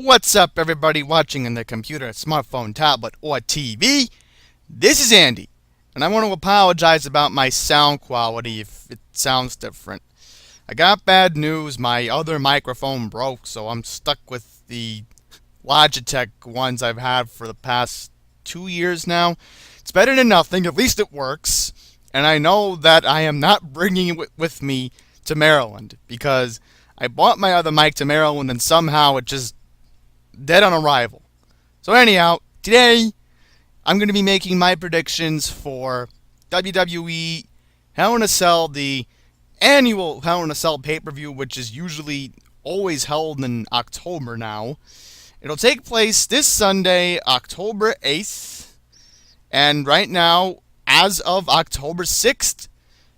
What's up, everybody watching on the computer, smartphone, tablet, or TV? This is Andy, and I want to apologize about my sound quality if it sounds different. I got bad news, my other microphone broke, so I'm stuck with the Logitech ones I've had for the past 2 years now. It's better than nothing, at least it works, and I know that I am not bringing it with me to Maryland, because I bought my other mic to Maryland and somehow it just dead on arrival. So anyhow, today I'm going to be making my predictions for WWE Hell in a Cell, the annual Hell in a Cell pay-per-view, which is usually always held in October now. It'll take place this Sunday, October 8th, and right now, as of October 6th,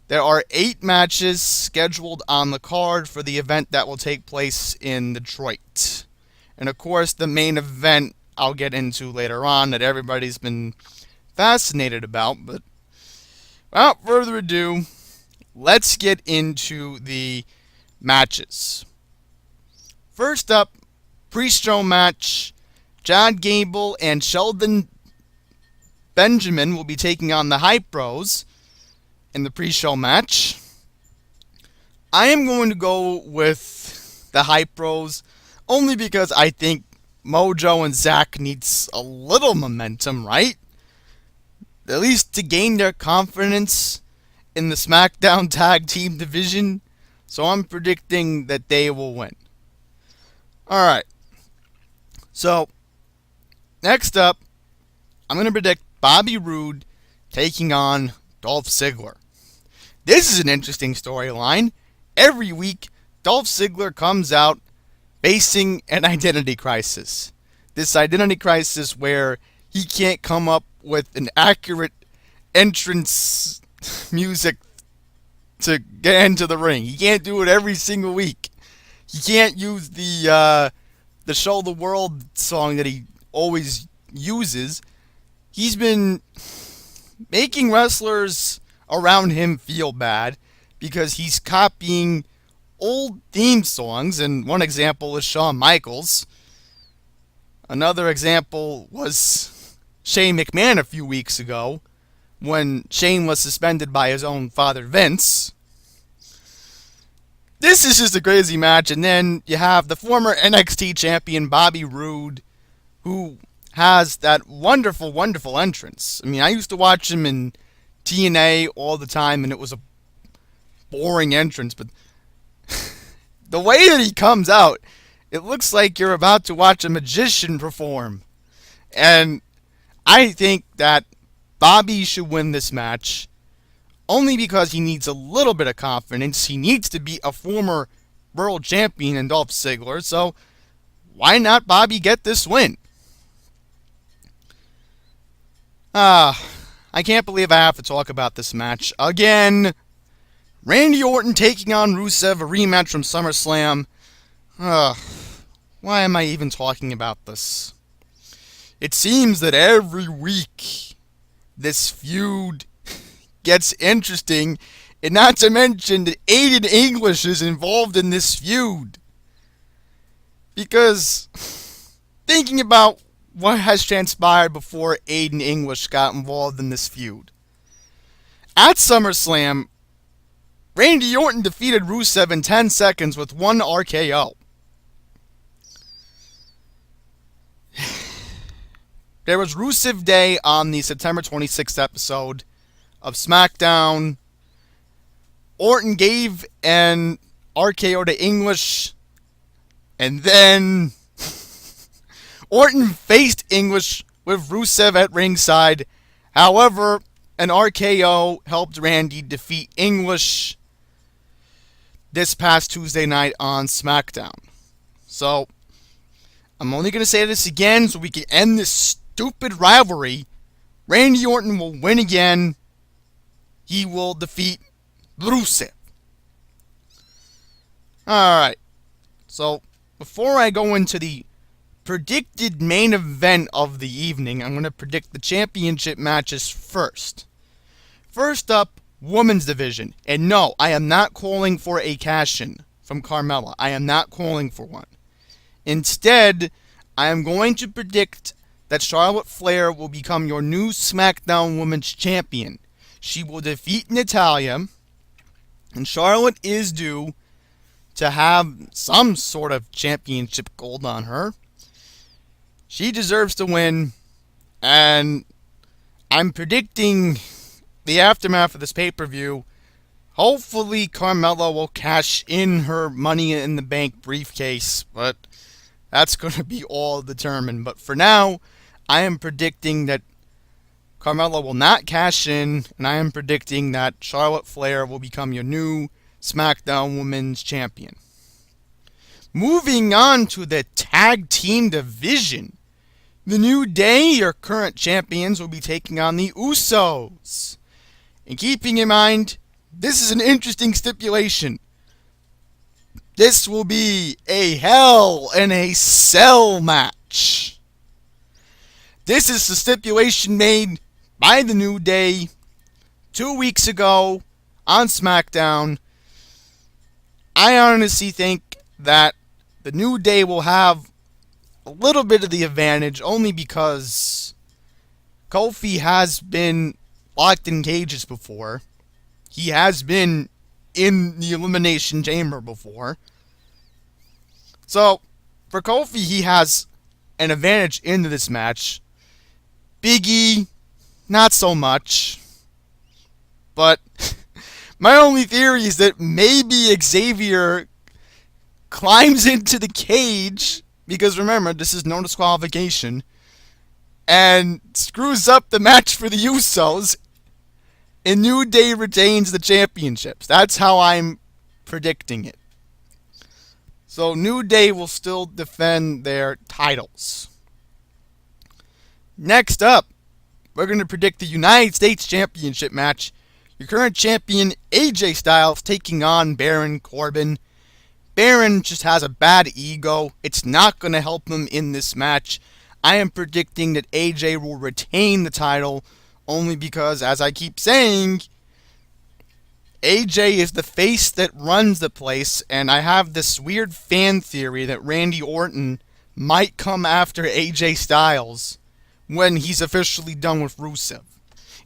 there are 8 matches scheduled on the card for the event that will take place in Detroit. And of course, the main event I'll get into later on that everybody's been fascinated about. But without further ado, let's get into the matches. First up, pre-show match. Chad Gable and Sheldon Benjamin will be taking on the Hype Bros in the pre-show match. I am going to go with the Hype Bros only because I think Mojo and Zach needs a little momentum, right? At least to gain their confidence in the SmackDown Tag Team division. So I'm predicting that they will win. Alright. So, next up, I'm going to predict Bobby Roode taking on Dolph Ziggler. This is an interesting storyline. Every week, Dolph Ziggler comes out facing an identity crisis. This identity crisis where he can't come up with an accurate entrance music to get into the ring. He can't do it every single week. He can't use the Show the World song that he always uses. He's been making wrestlers around him feel bad because he's copying old theme songs, and one example is Shawn Michaels. Another example was Shane McMahon a few weeks ago when Shane was suspended by his own father Vince. This is just a crazy match, and then you have the former NXT champion Bobby Roode, who has that wonderful, wonderful entrance. I mean, I used to watch him in TNA all the time, and it was a boring entrance, but the way that he comes out, it looks like you're about to watch a magician perform. And I think that Bobby should win this match only because he needs a little bit of confidence. He needs to be a former world champion in Dolph Ziggler, so why not Bobby get this win? I can't believe I have to talk about this match again. Randy Orton taking on Rusev, a rematch from SummerSlam. Why am I even talking about this? It seems that every week this feud gets interesting, and not to mention that Aiden English is involved in this feud. Because thinking about what has transpired before Aiden English got involved in this feud. At SummerSlam, Randy Orton defeated Rusev in 10 seconds with one RKO. There was Rusev Day on the September 26th episode of SmackDown. Orton gave an RKO to English, and then Orton faced English with Rusev at ringside. However, an RKO helped Randy defeat English this past Tuesday night on SmackDown. So, I'm only going to say this again so we can end this stupid rivalry. Randy Orton will win again. He will defeat Rusev. Alright. So, before I go into the predicted main event of the evening, I'm going to predict the championship matches first. First up, women's division. And no, I am not calling for a cash-in from Carmella. I am not calling for one. Instead, I am going to predict that Charlotte Flair will become your new SmackDown Women's Champion. She will defeat Natalya, and Charlotte is due to have some sort of championship gold on her. She deserves to win, and I'm predicting the aftermath of this pay-per-view. Hopefully Carmella will cash in her Money in the Bank briefcase, but that's going to be all determined. But for now, I am predicting that Carmella will not cash in, and I am predicting that Charlotte Flair will become your new SmackDown Women's Champion. Moving on to the Tag Team Division. The New Day, your current champions, will be taking on the Usos. And keeping in mind, this is an interesting stipulation. This will be a Hell in a Cell match. This is the stipulation made by the New Day 2 weeks ago on SmackDown. I honestly think that the New Day will have a little bit of the advantage only because Kofi has been locked in cages before. He has been in the Elimination Chamber before. So, for Kofi, he has an advantage into this match. Big E, not so much. But my only theory is that maybe Xavier climbs into the cage, because remember, this is no disqualification, and screws up the match for the Usos, and New Day retains the championships. That's how I'm predicting it. So New Day will still defend their titles. Next up, we're going to predict the United States Championship match. Your current champion, AJ Styles, taking on Baron Corbin. Baron just has a bad ego. It's not going to help him in this match. I am predicting that AJ will retain the title only because, as I keep saying, AJ is the face that runs the place, and I have this weird fan theory that Randy Orton might come after AJ Styles when he's officially done with Rusev.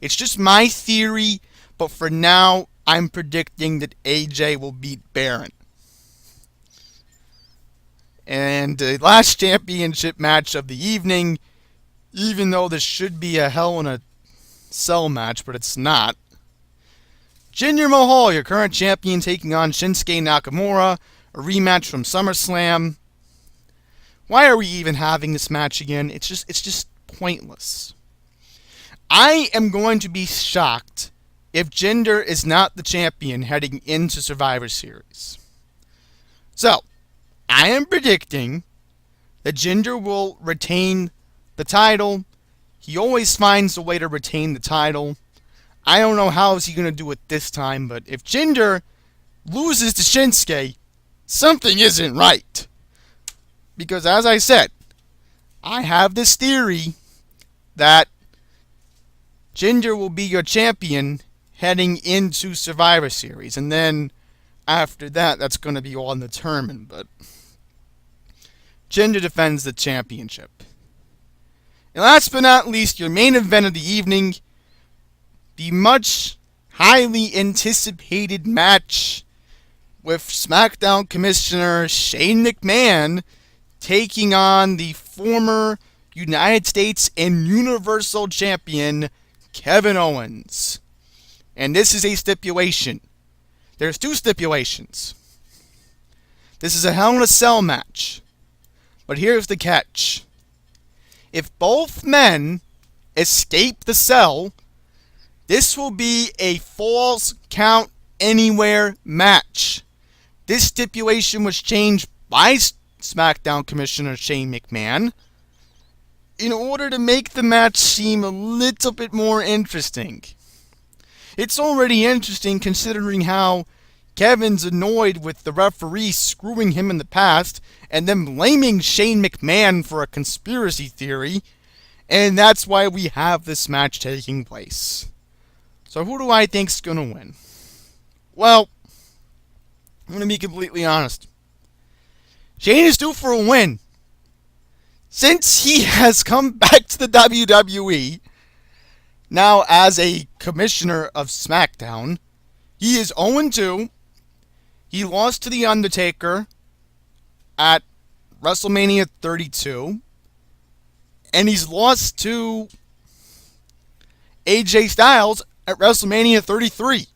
It's just my theory, but for now, I'm predicting that AJ will beat Baron. And the last championship match of the evening, even though this should be a Hell in a Cell match, but it's not. Jinder Mahal, your current champion, taking on Shinsuke Nakamura, a rematch from SummerSlam. Why are we even having this match again? It's just pointless. I am going to be shocked if Jinder is not the champion heading into Survivor Series. So, I am predicting that Jinder will retain the title. He always finds a way to retain the title. I don't know how is he going to do it this time, but if Jinder loses to Shinsuke, something isn't right. Because as I said, I have this theory that Jinder will be your champion heading into Survivor Series. And then after that, that's going to be all undetermined. But Jinder defends the championship. And last but not least, your main event of the evening, the much highly anticipated match with SmackDown Commissioner Shane McMahon taking on the former United States and Universal Champion Kevin Owens. And this is a stipulation. There's two stipulations. This is a Hell in a Cell match. But here's the catch. If both men escape the cell, this will be a Falls Count Anywhere match. This stipulation was changed by SmackDown Commissioner Shane McMahon in order to make the match seem a little bit more interesting. It's already interesting considering how Kevin's annoyed with the referee screwing him in the past and then blaming Shane McMahon for a conspiracy theory, and that's why we have this match taking place. So who do I think's going to win? Well, I'm going to be completely honest. Shane is due for a win. since he has come back to the WWE, now as a commissioner of SmackDown, he is 0-2. He lost to The Undertaker at WrestleMania 32. And he's lost to AJ Styles at WrestleMania 33.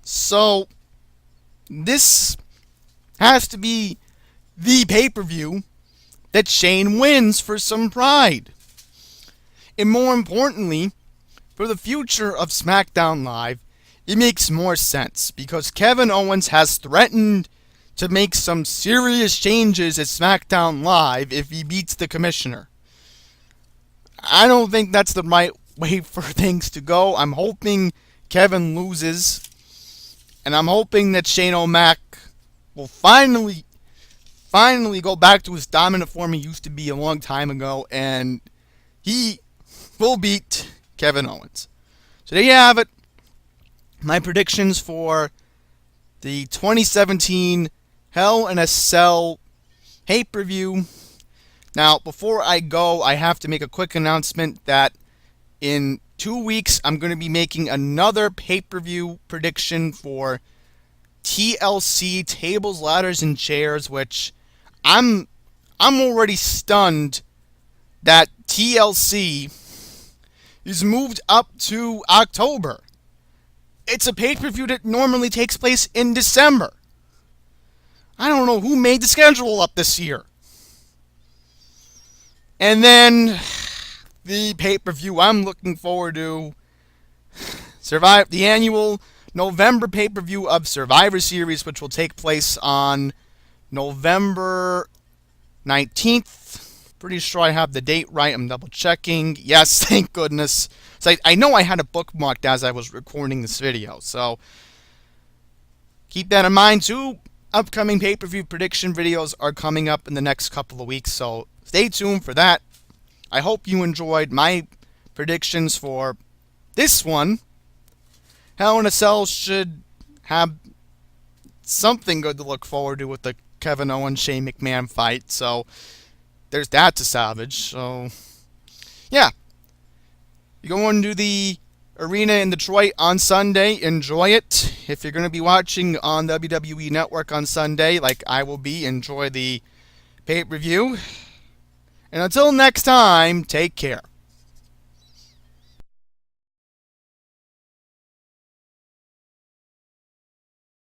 So, this has to be the pay-per-view that Shane wins for some pride. And more importantly, for the future of SmackDown Live, it makes more sense because Kevin Owens has threatened to make some serious changes at SmackDown Live if he beats the commissioner. I don't think that's the right way for things to go. I'm hoping Kevin loses, and I'm hoping that Shane O'Mac will finally go back to his dominant form he used to be a long time ago, and he will beat Kevin Owens. So there you have it. My predictions for the 2017 Hell in a Cell pay-per-view. Now, before I go, I have to make a quick announcement that in 2 weeks, I'm going to be making another pay-per-view prediction for TLC Tables, Ladders, and Chairs, which I'm already stunned that TLC is moved up to October. It's a pay-per-view that normally takes place in December. I don't know who made the schedule up this year. And then the pay-per-view I'm looking forward to, the annual November pay-per-view of Survivor Series, which will take place on November 19th. Pretty sure I have the date right. I'm double checking. Yes, thank goodness. So I know I had it bookmarked as I was recording this video. So keep that in mind. 2 upcoming pay-per-view prediction videos are coming up in the next couple of weeks. So stay tuned for that. I hope you enjoyed my predictions for this one. Hell in a Cell should have something good to look forward to with the Kevin Owens Shane McMahon fight. So there's that to salvage. So yeah, you're going to the arena in Detroit on Sunday. Enjoy it. If you're going to be watching on WWE Network on Sunday, like I will be, enjoy the pay-per-view. And until next time, take care.